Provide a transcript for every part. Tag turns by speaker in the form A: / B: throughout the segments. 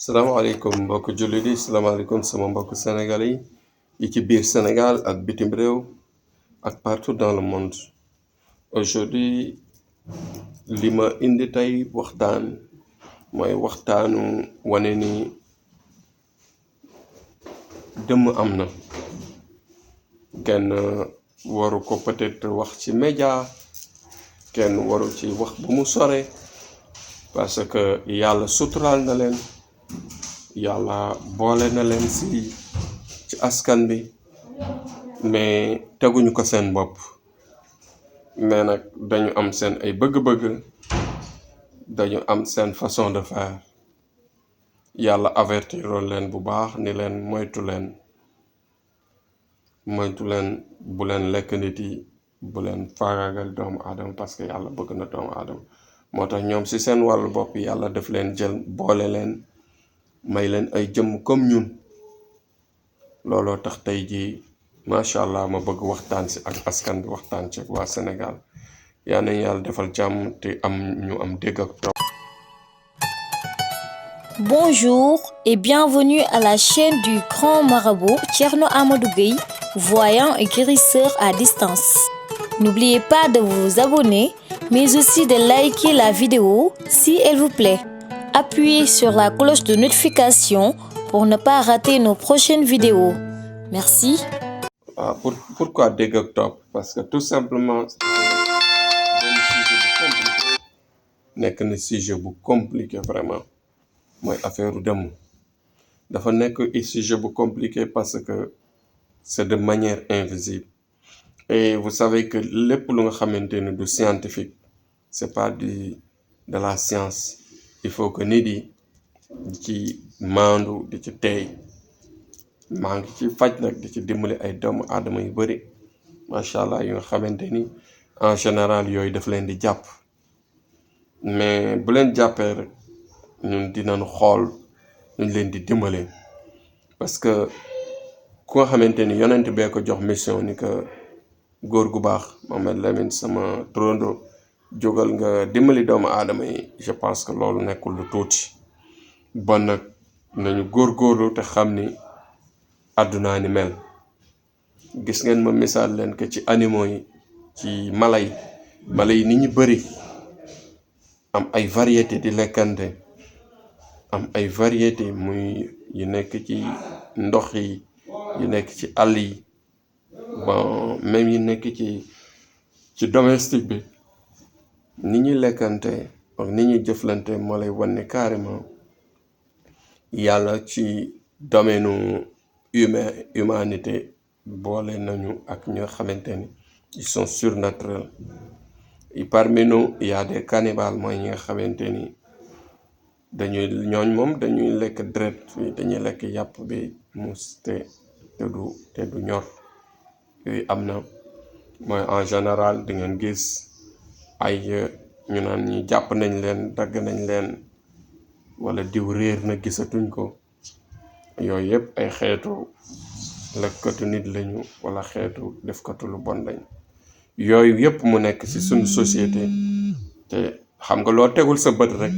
A: salaamaaleykum mbokk jullit yi salaamaaleykum sama mbokk sénégalais yi ci biir Sénégal ak bitim réew ak partout dans le monde. Aujourd'hui li ma indi tey waxtaan mooy waxtaanu wane ni dëmm am na. Kenn waru ko peut-être wax ci média, kenn waru ci wax bu mu sore, parce que yàlla suturaal na leen, yàlla boole na leen ci askan bi, mais teguñu ko seen bopp. mais nag dañu am seen ay bëgg-bëgg, dañu am seen façon de faire. yàlla avertiroon leen bu baax ni leen moytu leen bu leen lekk nit yi, bu leen faagaagal doomu aadama, parce que yàlla bëgg na doomu aadama. moo tax ñoom ci seen wàllu bopp yàlla daf leen jël boole leen, may leen ay jëmm comme ñun. looloo tax tey jii macha allah ma bëgg waxtaan ci ak askan bi, waxtaan ci waa Sénégal. yaa nañ yàlla defal jàmm te ñu am dégg ak topp.
B: Bonjour et bienvenue à la chaîne du grand marabout Thierno Amadou Gueye, voyant et guérisseur à distance. N'oubliez pas de vous abonner, mais aussi de liker la vidéo si elle vous plaît. Appuyez sur la cloche de notification pour ne pas rater nos prochaines vidéos. Merci.
A: Pourquoi dégg ak topp? Parce que tout simplement nekk na sujet bu compliqué vraiment. mooy affaire dëmm dafa nekk sujet bu compliqué parce que c'est de manière invisible. Et vous savez que lépp lu nga xamante ni du scientifique, c'est pas de la science. il faut que nit yi di ci maandu, di ci teey. maa ngi ci faj nag di ci dimbali ay doomu aadama yu bari macha allah yu nga xamante ni en général yooyu daf leen di jàpp. mais bu leen jàppee rek ñun dinañ xool ñu leen di dimbale, parce que ku nga xamante ni yonent bee ko jox mission ni que góor gu baax Mohamed Lamine sama trondo jógal nga dimbali doomu aadama yi. je pense que loolu nekkul lu tuuti. bon nag nañu góorgóorlu te xam ni àddunaa ni mel. gis ngeen ma misaal leen que ci animaux yi, ci mala yi ni ñu bëri am ay variété di lekkante, am ay variété muy yu nekk ci ndox yi, yu nekk ci àll yi, bon même yu nekk ci domestique bi. ni ñuy lekkante ak ni ñuy jëflante moo lay wan ne carrément yàlla ci domaine humanité boole nañu ak ñoo xamante ni ils sont surnaturels. et parmi nous il y a des cannibales, mooy ñi nga xamante ni dañuy lekk deret bi, dañuy lekk yàpp bi mus te du ñor. yooyu am na. mooy en général di ngeen gis ay ñu naan ñi jàpp nañ leen, dagg nañ leen, wala diw réer na gisatuñ ko. yooyu yëpp ay xeetu lekkatu nit lañu, wala xeetu defkatu lu bon lañ. yooyu yëpp mu nekk ci suñu société, te xam nga loo tegul sa bët rek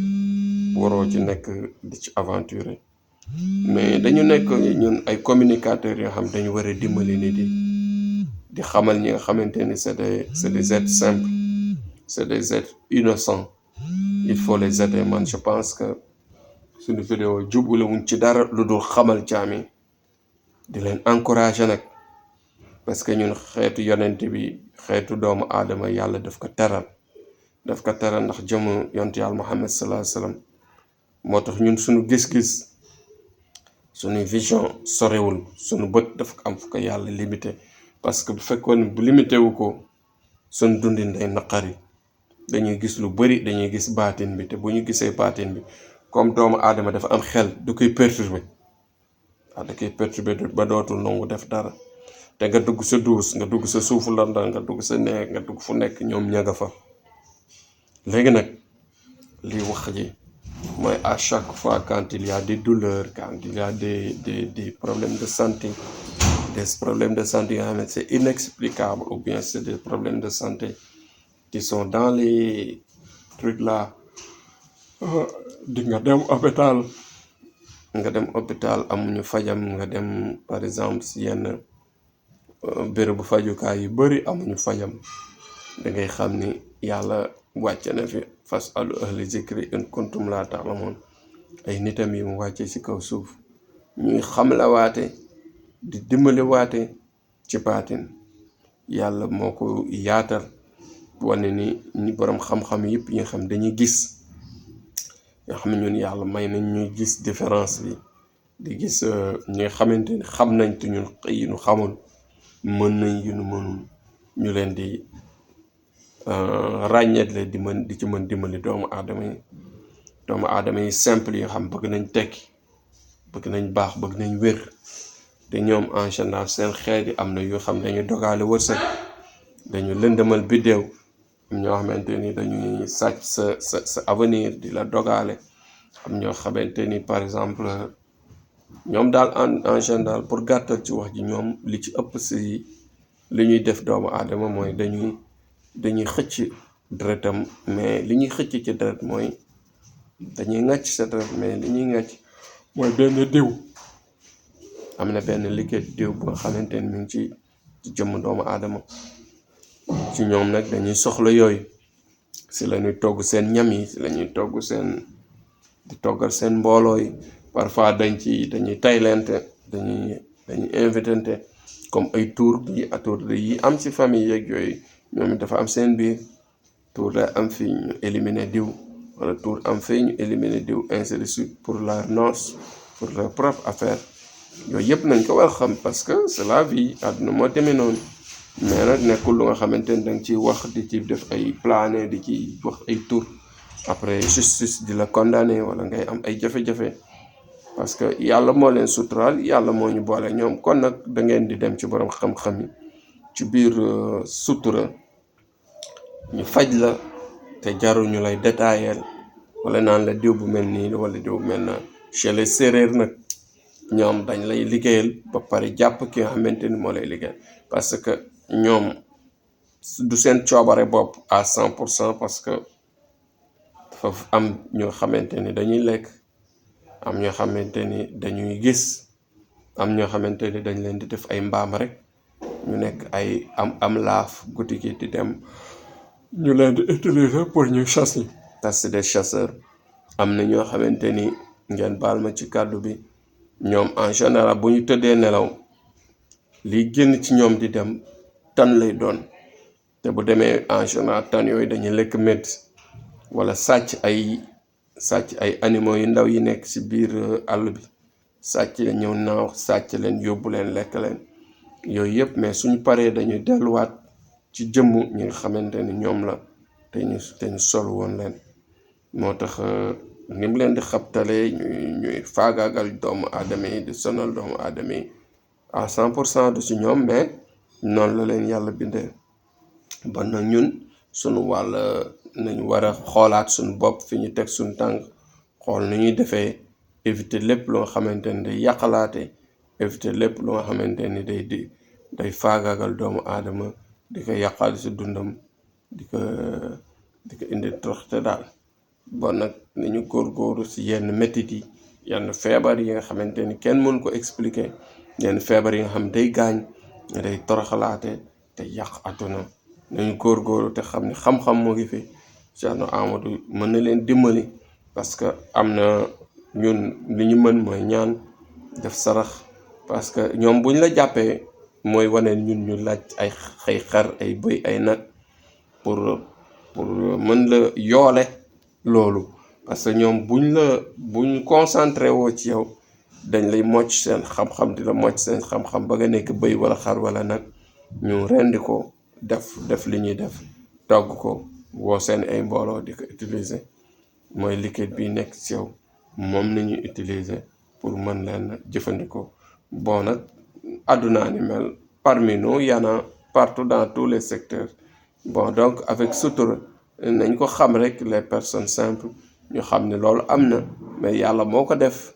A: waroo ci nekk di ci aventurer. mais dañu nekk ñun ay communicateurs yoo xam dañu war a dimbali nit yi, di xamal ñi nga xamante ni c'est des êtres simples, c'est des êtres innocents. il faut les aider. man je pense que suñu vidéo jubluwuñ ci dara lu dul xamal jaami, di leen encourager nag, parce que ñun xeetu yonent bi, xeetu doomu aadama yàlla daf ko teral ndax jëmu yonent yàlla Muhammad sallallahu alayhi wasallam. moo tax ñun suñu gis-gis, suñu vision sorewul, suñu bët daf ko am fu ko yàlla limité. parce que bu fekkoon bu limité wu ko, suñu dundin day naqari. dañuy gis lu bari, dañuy gis baatin bi, te bu ñu gisee baatin bi, comme doomu aadama dafa am xel, du koy perturber. da koy perturber ba dootul nangu def dara. te nga dugg sa duus, nga dugg sa suufu londal, nga dugg sa neeg, nga dugg fu nekk, ñoom ña nga fa. léegi nag li wax ji mooy à chaque fois quand il y a des douleurs, quand il y a des problèmes de santé, des problèmes de santé yoo xam ne c'est inexplicable, ou bien c'est des problèmes de santé qui sont dans les trucs là, di nga dem hôpital nga dem hôpital amuñu fajam, nga dem par exemple si yenn bérébu fajukaay yu bari amuñu fajam, da ngay xam ni yàlla wàcce na fi fasalu ahla zikri in kuntum laa ta'lamuun, ay nitam yi mu wàcce ci kaw suuf ñuy xamla waate di dimbali waate ci baatin. yàlla moo ko yaatal wane ni ñi boroom xam-xam yëpp yi nga xam dañuy gis, nga xam ne ñun yàlla may nañ ñuy gis différence bi, di gis ñi nga xamante ni xam nañ te ñun yi ñu xamul, mën nañ yu ñu mënul, ñu leen di ràññeetle di ci mën dimbali doomu aadama yi simple yi xam bëgg nañ tekki, bëgg nañ baax, bëgg nañ wér, te ñoom en général seen xeet yi am na yoo xam dañuy dogaale wërsëg, dañu lëndëmal biddéew, am ñoo xamante ni dañuy sàcc sa avenir di la dogaale, am ñoo xamante ni par exemple ñoom daal en général pour gàttal ci wax ji, ñoom li ci ëpp si li ñuy def doomu aadama mooy dañuy xëcc deretam, mais li ñuy xëcc ci deret mooy dañuy ŋàcc sa deret, mais li ñuy ŋàcc mooy benn diw, am na benn liquide diw bu nga xamante ni mu ngi ci jëmm doomu aadama. ci ñoom nag dañuy soxla yooyu, si la ñuy togg seen ñam yi, si la ñuy togg di toggal seen mbooloo yi, parfois dañuy taylente, dañuy invitante comme ay tour yi am ci famille yeeg yooyu, ñoom it dafa am seen biir tour la am fii ñu éliminer diw, wala tour am fii ñu éliminer diw, ainsi de suite, pour leur noce, pour leur propre affaire. yooyu yëpp nañ ko war a xam parce que c'est la vie, àdduna moo demee noonu. mais nag nekkul lu nga xamante ni danga ciy wax di ci def ay plané, di ci wax ay tur, après justice di la condamné wala ngay am ay jafe-jafe, parce que yàlla moo leen suturaal, yàlla moo ñu boole ñoom. kon nag da ngeen di dem ci borom xam-xam yi ci biir sutura, ñu faj la te jarul ñu lay détaillé wala naan la diw bu mel nii wala diw bu mel na. chez les séeréer nag ñoom dañ lay liggéeyal ba pare jàpp ki nga xamante ni moo lay liggéeyal, parce que ñoom du seen coobare bopp à 100%, parce que dafa am ñoo xamante ni dañuy lekk, am ñoo xamante ni dañuy gis, am ñoo xamante ni dañ leen di def ay mbaam rek, ñu nekk ay am laaf guddi gi di dem, ñu leen di utiliser pour ñu chasse yi, parce que des chasseurs. am na ñoo xamante ni, ngeen baal ma ci kàddu bi, ñoom en général bu ñu tëddee nelaw, liy génn ci ñoom di dem tan lay doon, te bu demee en général tan yooyu dañuy lekk médd wala sàcc ay animaux yu ndaw yi nekk ci biir àll bi, sàcc leen ñëw naaw, sàcc leen yóbbu leen lekk leen, yooyu yëpp. mais suñu paree dañuy delluwaat ci jëmm ñi nga xamante ni ñoom la te ñu sol woon leen. moo tax ni mu leen di xabtale ñuy faagaagal doomu aadama yi, di sonal doomu aadama yi à 100% du ci ñoom, mais noonu la leen yàlla bindee. bon nag ñun suñu wàll nañu war a xoolaat suñu bopp, fi ñu teg suñu tànk, xool nu ñuy defee, éviter lépp lu nga xamante ni day yàqalaate, éviter lépp lu nga xamante ni day faagaagal doomu aadama, di ko yàqal si dundam, di ko indi toroxte daal. bon nag nañu góorgóorlu si yenn métit yi, yenn feebar yi nga xamante ni kenn mënu ko expliquer, yenn feebar yi nga xam day gaañ, day toroxalaate te yàq àdduna. nañu góorgóorlu te xam ne xam-xam moo ngi fi. Thierno Amadou mën na leen dimbali, parce que am na ñun li ñu mën mooy ñaan, def sarax, parce que ñoom buñ la jàppee mooy wane ñun ñu laaj ay xar, ay bëy, ay nag pour mën la yoole loolu, parce que ñoom buñ concentré woo ci yow, dañ lay mocc seen xam-xam, di la mocc seen xam-xam ba nga nekk bëy wala xar wala nag, ñu rendi ko, def li ñuy def, togg ko, woo seen ay mbooloo di ko utiliser. mooy liquide bi nekk ci yow, moom nañuy utiliser pour mën leen jëfandikoo. bon nag àdduna ni mel, parmi nous y en a partout dans tous les secteurs. bon donc avec sutura nañ ko xam rek, les personnes simples ñu xam ne loolu am na, mais yàlla moo ko def,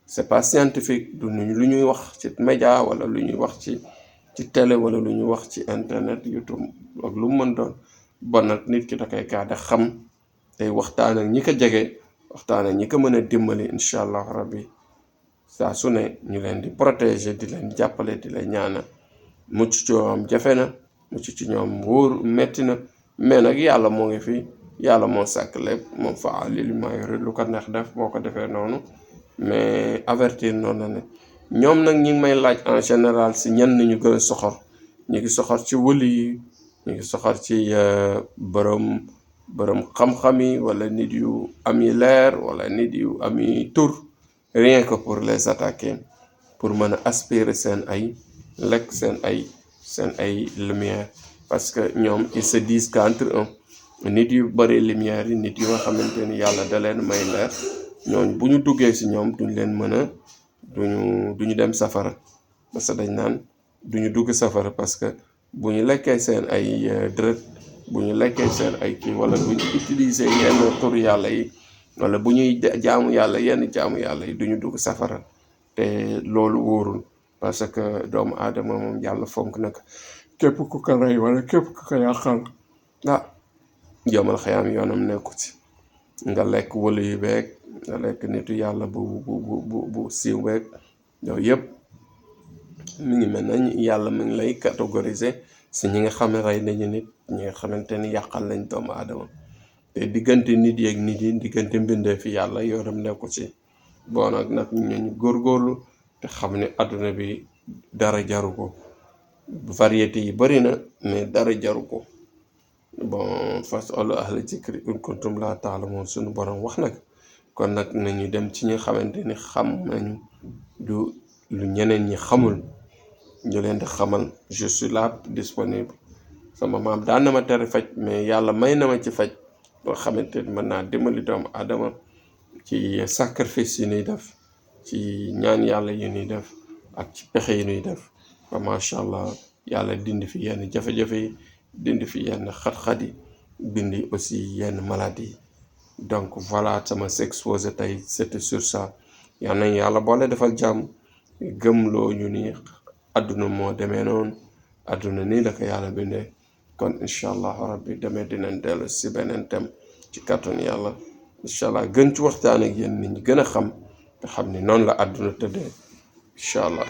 A: c'est pas scientifique, du lu ñuy wax ci média wala lu ñuy wax ci télé wala lu ñuy wax ci internet, YouTube ak lu mu mën doon. bon nag nit ki da koy garder xam, tey waxtaan ak ñi ko jege, waxtaan ak ñi ko mën a dimbali, incha allah rabbi saa su ne ñu leen di protéger di leen jàppale di leen ñaanal mucc ci ñoom jafe na mucc ci ñoom wóor metti na mais nag yàlla moo ngi fi yàlla moo sàkk lépp moom fa'aalun limaa yuriid lu ko neex def boo ko defee noonu mais avertir noonu la ne ñoom nag ñi ngi may laaj en général si ñenn ñu gën a soxor ñu ngi soxor ci wëli yi ñu ngi soxor ci borom xam-xam yi wala nit yu am yi leer wala nit yu am yi tur rien que pour les attaquer pour mën a aspirer seen ay lekk seen ay lumière parce que ñoom ils se disent qu'entre eux nit yu bëri lumière yi nit yu nga xamante ni yàlla da leen may leer ñooñ bu ñu duggee si ñoom duñ leen mën a duñu dem safara parce que dañ naan duñu dugg safara parce que bu ñu lekkee seen ay dërët bu ñu lekkee seen ay kii wala bu ñu utiliser yenn tur yàlla yi wala bu ñuy jaamu yàlla yenn jaamu yàlla yi duñu dugg safara te loolu wóorul parce que doomu aadama moom yàlla fonk na ko képp ku ko rey wala képp ku ko yàqal yomal xayaam yoonam nekku ci nga lekk wala yu beeg nga lekk nitu yàlla bu siiw beeg yooyu yëpp mi ngi mel nañ yàlla mi ngi lay catégoriser si ñi nga xam ne rey nañu nit ñi nga xamante ni yàqal lañ doomu aadama te diggante nit yeeg nit yi diggante mbindee fi yàlla yoonam nekku ci bon nag ñu góorgóorlu te xam ne adduna bi dara jaru ko variété yi bëri na mais dara jaru ko bon fas'alu ahla zikri in kuntum laa ta'lamuun suñu borom wax nag kon nag nañu dem ci ñi xamante ni xam nañu lu ñeneen ñi xamul ñu leen di xamal je suis là disponible sama maam daan na ma tere faj mais yàlla may na ma ci faj boo xamante ni mën naa dimbali doomu aadama ci sacrifice yi ñuy def ci ñaan yàlla yi ñuy def ak ci pexe yi ñuy def ba macha allah yàlla dindi fi yenn jafe-jafe yi dindi fi yenn xat-xat yi bindi aussi yenn maladie yi donc voilà sama s'exposé tey c'était sur ça yal nañ yàlla boole defal jàmm gëmloo ñu ni adduna moo demee noonu adduna nii la ko yàlla bindee kon incha allahu rabbi demee dinañ dellu si beneen thème ci kàttanu yàlla incha allah gën ci waxtaan ak yéen nit ñi gën a xam te xam ni noonu la adduna tëddee incha allah